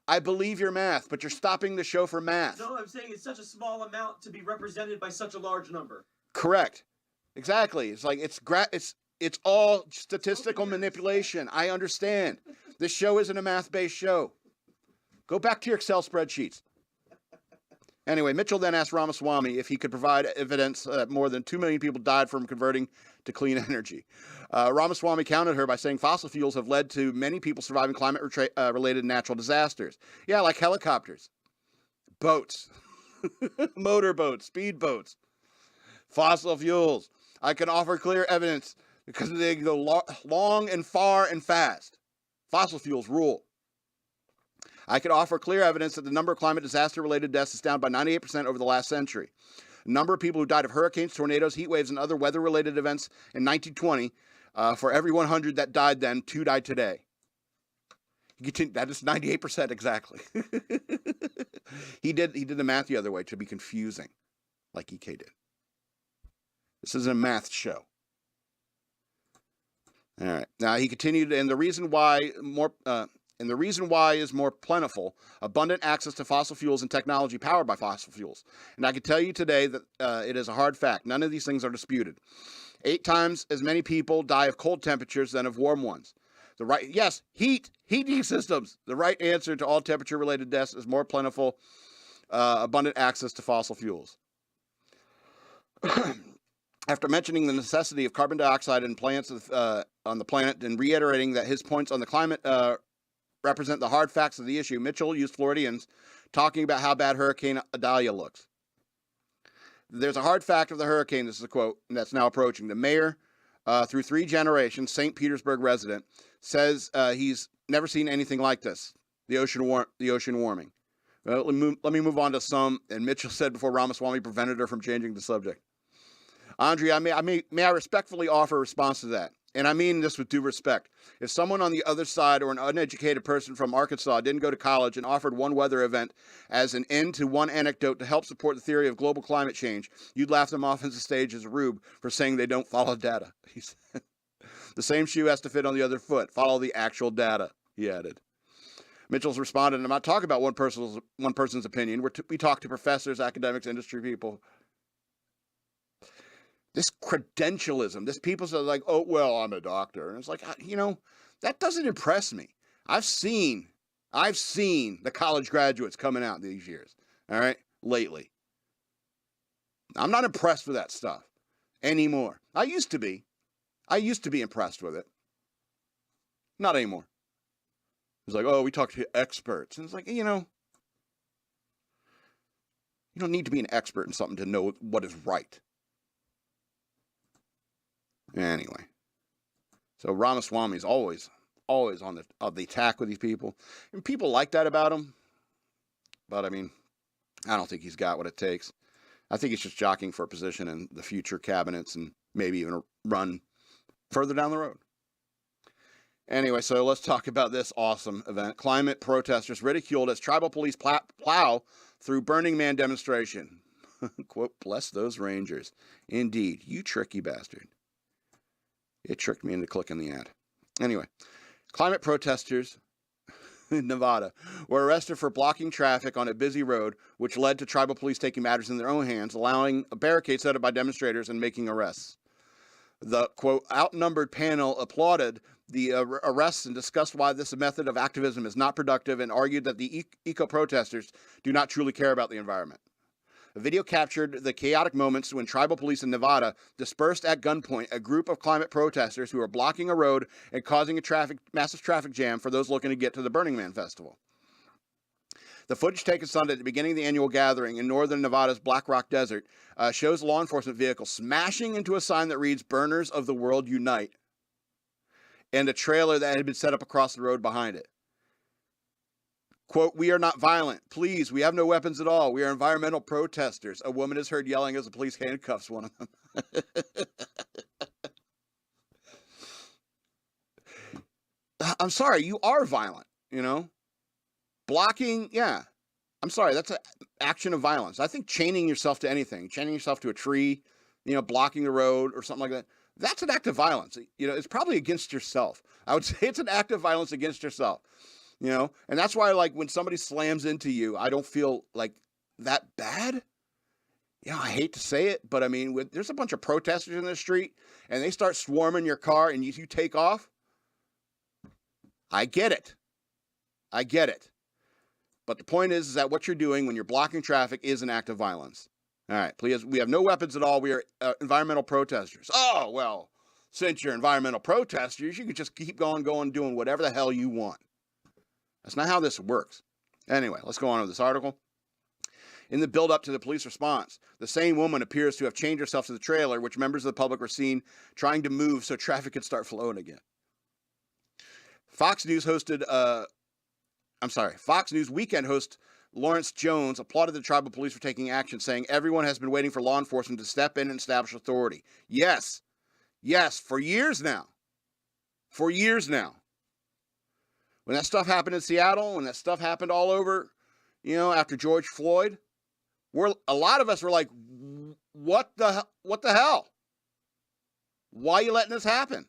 S1: I believe your math, but you're stopping the show for math.
S2: No, I'm saying it's such a small amount to be represented by such a large number.
S1: Correct. Exactly. It's like it's all statistical manipulation. I understand. This show isn't a math-based show. Go back to your Excel spreadsheets. Anyway, Mitchell then asked Ramaswamy if he could provide evidence that more than 2 million people died from converting to clean energy. Ramaswamy countered her by saying fossil fuels have led to many people surviving climate-related natural disasters. Yeah, like helicopters, boats, motorboats, speedboats, fossil fuels. I can offer clear evidence because they go long and far and fast. Fossil fuels rule. I could offer clear evidence that the number of climate disaster-related deaths is down by 98% over the last century. The number of people who died of hurricanes, tornadoes, heat waves, and other weather-related events in 1920, for every 100 that died then, 2 died today. That is 98% exactly. He did the math the other way to be confusing, like EK did. This is a math show. All right. Now he continued, and the reason why is more plentiful, abundant access to fossil fuels and technology powered by fossil fuels. And I can tell you today that it is a hard fact. None of these things are disputed. 8 times as many people die of cold temperatures than of warm ones. Heating systems. The right answer to all temperature-related deaths is more plentiful, abundant access to fossil fuels. After mentioning the necessity of carbon dioxide in plants on the planet and reiterating that his points on the climate represent the hard facts of the issue, Mitchell used Floridians talking about how bad Hurricane Idalia looks. There's a hard fact of the hurricane, this is a quote, that's now approaching. The mayor, through 3 generations, St. Petersburg resident, says he's never seen anything like this, the ocean warming. Well, let me move on to some, and Mitchell said before Ramaswamy prevented her from changing the subject. Andrea, may I respectfully offer a response to that? And I mean this with due respect. If someone on the other side or an uneducated person from Arkansas didn't go to college and offered one weather event as an end to one anecdote to help support the theory of global climate change, you'd laugh them off as a stage as a rube for saying they don't follow data. He said, the same shoe has to fit on the other foot. Follow the actual data, he added. Mitchell's responded, and I'm not talking about one person's opinion. We talk to professors, academics, industry people. This credentialism, this people say like, oh, well, I'm a doctor. And it's like, that doesn't impress me. I've seen the college graduates coming out these years, all right, lately. I'm not impressed with that stuff anymore. I used to be impressed with it. Not anymore. It's like, oh, we talk to experts. And it's like, you don't need to be an expert in something to know what is right. Anyway, so Ramaswamy's always on the attack with these people, and people like that about him. But I mean, I don't think he's got what it takes. I think he's just jockeying for a position in the future cabinets and maybe even a run further down the road. Anyway, so let's talk about this awesome event. Climate protesters ridiculed as tribal police plow through Burning Man demonstration. Quote, bless those Rangers. Indeed, you tricky bastard. It tricked me into clicking the ad. Anyway, climate protesters in Nevada were arrested for blocking traffic on a busy road, which led to tribal police taking matters in their own hands, allowing a barricade set up by demonstrators and making arrests. The, quote, outnumbered panel applauded the arrests and discussed why this method of activism is not productive and argued that the eco-protesters do not truly care about the environment. A video captured the chaotic moments when tribal police in Nevada dispersed at gunpoint a group of climate protesters who were blocking a road and causing a massive traffic jam for those looking to get to the Burning Man festival. The footage taken Sunday at the beginning of the annual gathering in northern Nevada's Black Rock Desert shows a law enforcement vehicle smashing into a sign that reads, Burners of the World Unite, and a trailer that had been set up across the road behind it. Quote, we are not violent. Please, we have no weapons at all. We are environmental protesters. A woman is heard yelling as the police handcuffs one of them. I'm sorry, you are violent, Blocking, yeah. I'm sorry, that's an action of violence. I think chaining yourself to anything, chaining yourself to a tree, blocking the road or something like that, that's an act of violence. It's probably against yourself. I would say it's an act of violence against yourself. And that's why, like, when somebody slams into you, I don't feel like that bad. I hate to say it, but I mean, there's a bunch of protesters in the street and they start swarming your car and you take off. I get it. But the point is that what you're doing when you're blocking traffic is an act of violence. All right, please. We have no weapons at all. We are environmental protesters. Oh, well, since you're environmental protesters, you can just keep going, doing whatever the hell you want. That's not how this works. Anyway, let's go on with this article. In the build-up to the police response, the same woman appears to have chained herself to the trailer, which members of the public were seen trying to move so traffic could start flowing again. Fox News weekend host Lawrence Jones applauded the tribal police for taking action, saying everyone has been waiting for law enforcement to step in and establish authority. Yes, for years now. When that stuff happened in Seattle, when that stuff happened all over, after George Floyd, a lot of us were like, what the hell? Why are you letting this happen?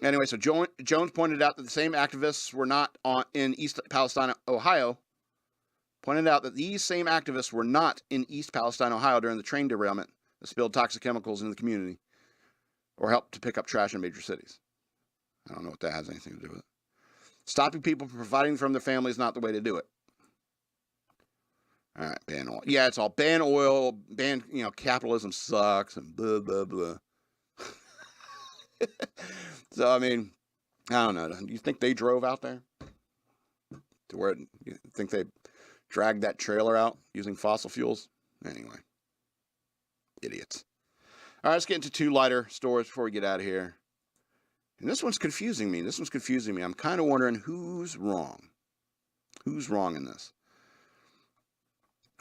S1: Anyway, so Jones pointed out that the same activists were not in East Palestine, Ohio. Pointed out that these same activists were not in East Palestine, Ohio during the train derailment that spilled toxic chemicals into the community or helped to pick up trash in major cities. I don't know what that has anything to do with it. Stopping people from providing from their family is not the way to do it. All right, ban oil. Yeah, it's all ban oil, ban, capitalism sucks and blah, blah, blah. So, I mean, I don't know. Do you think they drove out there? To where, you think they dragged that trailer out using fossil fuels? Anyway. Idiots. All right, let's get into two lighter stories before we get out of here. And this one's confusing me. I'm kind of wondering who's wrong. Who's wrong in this?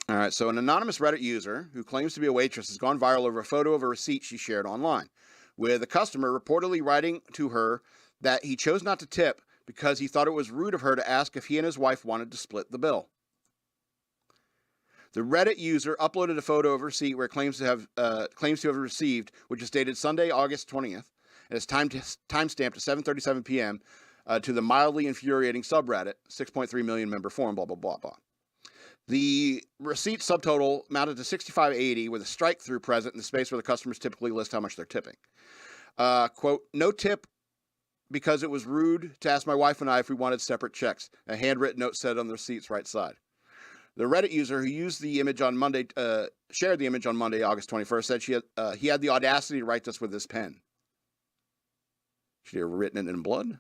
S1: All right, so an anonymous Reddit user who claims to be a waitress has gone viral over a photo of a receipt she shared online, with a customer reportedly writing to her that he chose not to tip because he thought it was rude of her to ask if he and his wife wanted to split the bill. The Reddit user uploaded a photo of a receipt where it claims to have received, which is dated Sunday, August 20th, and it's timestamped at 7:37 p.m. To the mildly infuriating subreddit, 6.3 million member forum, blah, blah, blah, blah. The receipt subtotal amounted to $65.80 with a strike-through present in the space where the customers typically list how much they're tipping. Quote, no tip because it was rude to ask my wife and I if we wanted separate checks. A handwritten note said on the receipt's right side. The Reddit user who used the image on Monday, shared the image on Monday, August 21st, said he had the audacity to write this with his pen. Should he have written it in blood?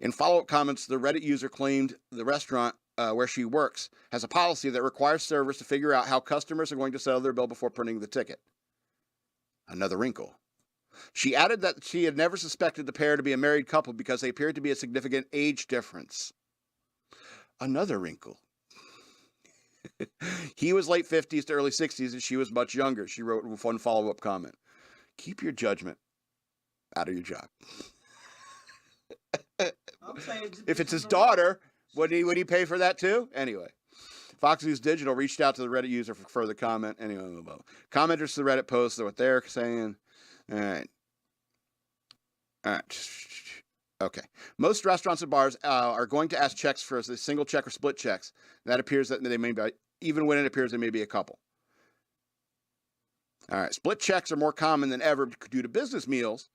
S1: In follow-up comments, the Reddit user claimed the restaurant where she works has a policy that requires servers to figure out how customers are going to settle their bill before printing the ticket. Another wrinkle. She added that she had never suspected the pair to be a married couple because they appeared to be a significant age difference. Another wrinkle. He was late 50s to early 60s and she was much younger. She wrote with one follow-up comment. Keep your judgment out of your job. If it's his daughter, would he pay for that too? Anyway, Fox News Digital reached out to the Reddit user for further comment. Anyway, commenters to the Reddit post what they're saying. All right. Okay. Most restaurants and bars are going to ask checks for a single check or split checks. That appears that they may be, even when it appears there may be a couple. All right. Split checks are more common than ever due to business meals,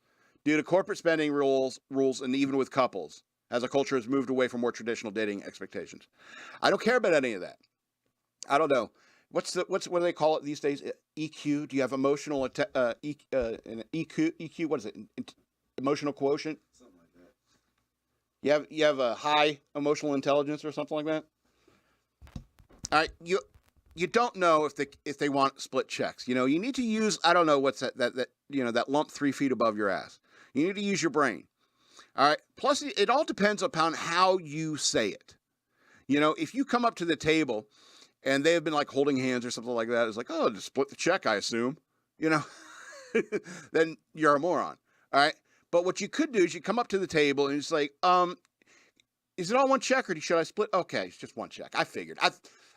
S1: due to corporate spending rules, and even with couples, as a culture has moved away from more traditional dating expectations. I don't care about any of that. I don't know. What do they call it these days? EQ? Do you have emotional EQ? What is it? Emotional quotient?
S3: Something like that.
S1: You have a high emotional intelligence or something like that? All right, you don't know if they want split checks. You need to use, I don't know what's that lump 3 feet above your ass. You need to use your brain. All right. Plus, it all depends upon how you say it. If you come up to the table and they have been like holding hands or something like that, it's like, oh, just split the check, I assume. Then you're a moron. All right. But what you could do is you come up to the table and it's like, is it all one check or should I split? Okay, it's just one check. I figured.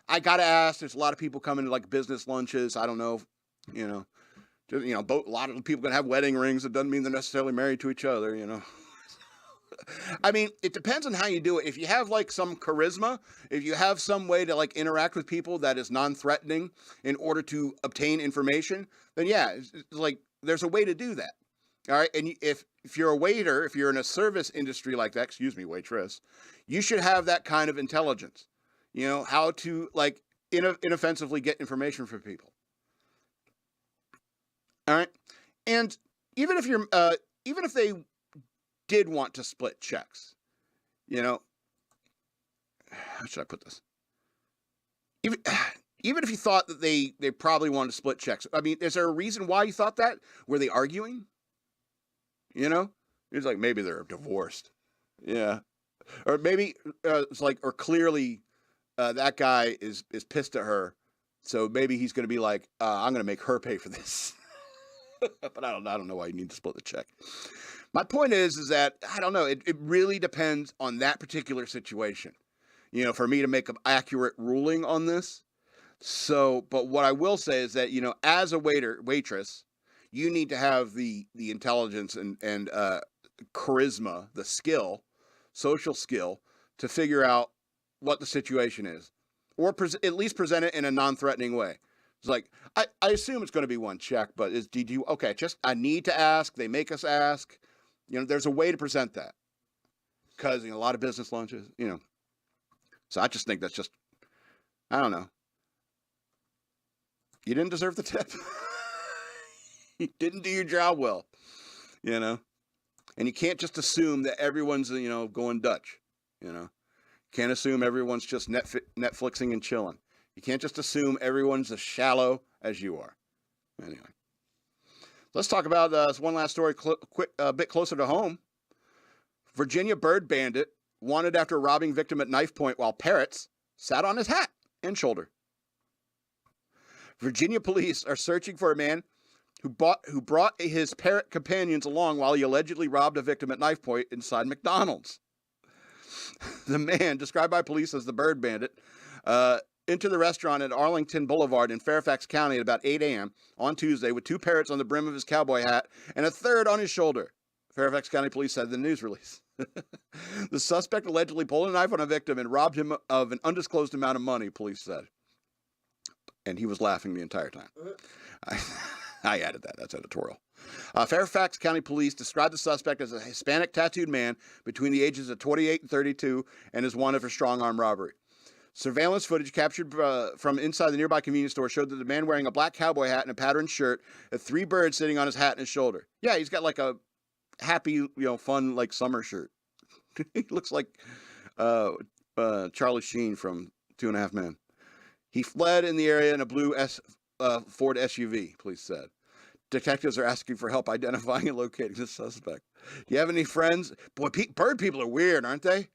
S1: I got to ask. There's a lot of people coming to like business lunches. I don't know, a lot of people can have wedding rings. It doesn't mean they're necessarily married to each other, I mean, it depends on how you do it. If you have like some charisma, if you have some way to like interact with people that is non-threatening in order to obtain information, then yeah, it's like there's a way to do that. All right. And if you're a waiter, if you're in a service industry like that, excuse me, waitress, you should have that kind of intelligence, how to like inoffensively get information from people. All right. And even if they did want to split checks, how should I put this? Even if you thought that they probably wanted to split checks, I mean, is there a reason why you thought that? Were they arguing? It's like maybe they're divorced. Yeah. Or maybe it's like, or clearly that guy is pissed at her. So maybe he's going to be like, I'm going to make her pay for this. But I don't know why you need to split the check. My point is that, I don't know, it really depends on that particular situation, for me to make an accurate ruling on this. So, but what I will say is that, as a waitress, you need to have the intelligence and charisma, the skill, social skill, to figure out what the situation is, or at least present it in a non-threatening way. It's like, I assume it's going to be one check, but I need to ask. They make us ask. There's a way to present that because, a lot of business lunches, So I just think that's just, I don't know. You didn't deserve the tip. You didn't do your job well, And you can't just assume that everyone's, going Dutch, Can't assume everyone's just Netflixing and chilling. You can't just assume everyone's as shallow as you are. Anyway, let's talk about one last story a bit closer to home. Virginia bird bandit wanted after robbing victim at knife point while parrots sat on his hat and shoulder. Virginia police are searching for a man who brought his parrot companions along while he allegedly robbed a victim at knife point inside McDonald's. The man, described by police as the Bird Bandit, entered the restaurant at Arlington Boulevard in Fairfax County at about 8 a.m. on Tuesday with 2 parrots on the brim of his cowboy hat and a third on his shoulder. Fairfax County police said in the news release. The suspect allegedly pulled a knife on a victim and robbed him of an undisclosed amount of money, police said. And he was laughing the entire time. I added that. That's editorial. Fairfax County Police described the suspect as a Hispanic tattooed man between the ages of 28 and 32 and is wanted for strong arm robbery. Surveillance footage captured from inside the nearby convenience store showed that the man wearing a black cowboy hat and a patterned shirt had 3 birds sitting on his hat and his shoulder. Yeah, he's got like a happy, fun, like summer shirt. He looks like Charlie Sheen from 2.5 Men. He fled in the area in a blue Ford SUV, police said. Detectives are asking for help identifying and locating the suspect. Do you have any friends? Boy, bird people are weird, aren't they?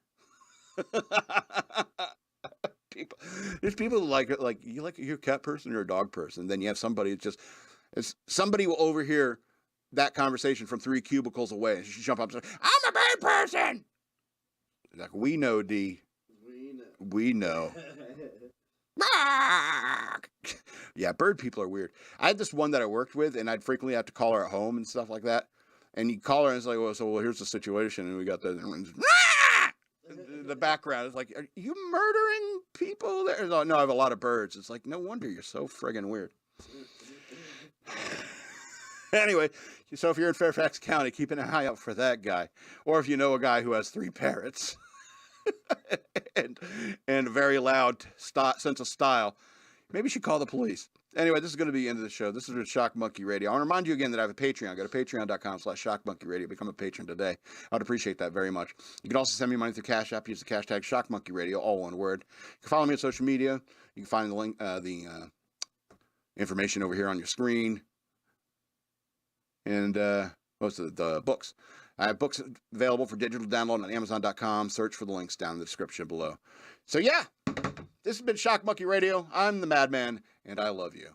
S1: There's people who like you're a cat person or a dog person. Then you have somebody somebody will overhear that conversation from 3 cubicles away and jump up and say, "I'm a bird person." Like, we know, D. We know. Yeah, bird people are weird. I had this one that I worked with, and I'd frequently have to call her at home and stuff like that. And you call her, and it's like, well, here's the situation, and we got the background. It's like, are you murdering people there? No, I have a lot of birds. It's like, no wonder you're so friggin' weird. Anyway, so if you're in Fairfax County, keep an eye out for that guy. Or if you know a guy who has 3 parrots and a very loud sense of style, maybe you should call the police. Anyway, this is going to be the end of the show. This is Shock Monkey Radio. I want to remind you again that I have a Patreon. Go to patreon.com/shockmonkeyradio. Become a patron today. I'd appreciate that very much. You can also send me money through Cash App. Use the hashtag shockmonkeyradio, all one word. You can follow me on social media. You can find the link, the information over here on your screen. And most of the books. I have books available for digital download on Amazon.com. Search for the links down in the description below. So yeah, this has been Shock Monkey Radio. I'm the Madman, and I love you.